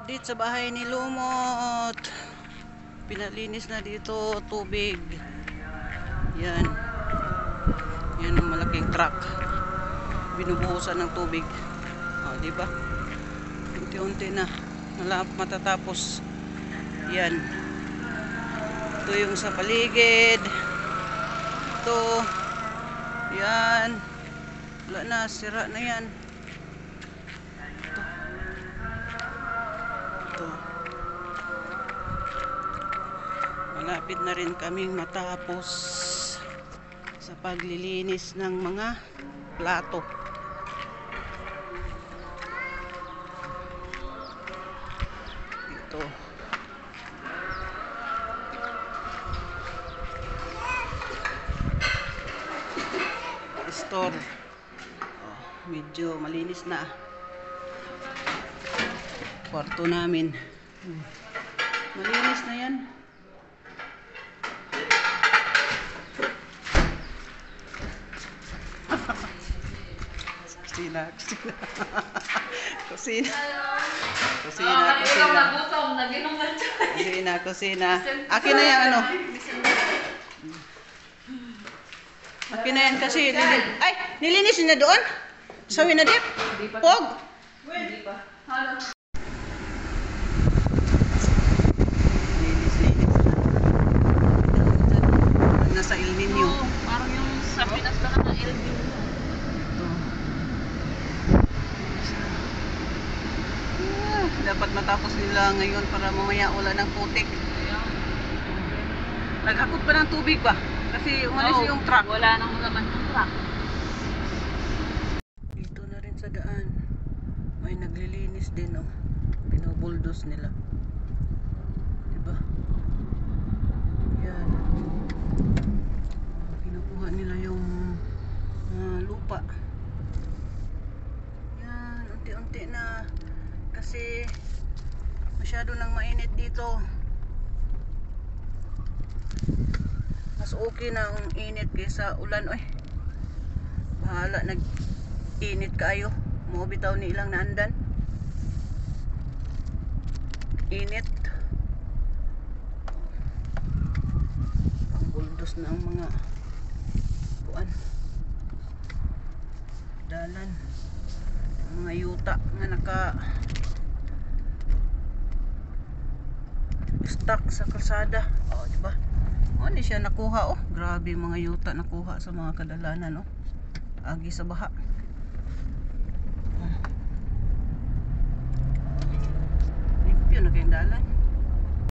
Update sa bahay ni Lumot. Pinalinis na dito tubig. Yan. Yan ang malaking truck. Binubuhusan ng tubig. Di ba? Unti-unti na matatapos. Yan. Ito yung sa paligid. Ito. Yan. Wala na, sira na yan. Malapit na rin kaming matapos sa paglilinis ng mga plato. Ito. Store. Medyo malinis na. Kwarto namin. Malinis na yan. Kusina. Akin na yan, ano? Akin na yan kasi ay, nilinis na doon? Sawi na dip? Pog? Hindi pa. Nasa El Nino. Parang yung sa Pinas na ng El Nino. Dapat matapos nila ngayon para mamaya wala ng putik. Naghakot pa ng tubig ba? Kasi umalis yung truck. Wala nang laman ng truck. Dito na rin sa daan. May naglilinis din, oh. Binubuldos nila. Diba? Yan. Kinukuha nila yung lupa. Yan, unti-unti na. Kasi masyado nang mainit dito. Mas okay na ang init kaysa ulan. Oy, bahala, nag-init kayo. Mabitaw ni ilang naandan. Init. Pang-buldos na ang mga kuan. Dalan. Mga yuta nga naka stuck sa kalsada. Diba? Ano siya nakuha, oh. Grabe mga yuta nakuha sa mga kadalanan, oh. Agi sa baha.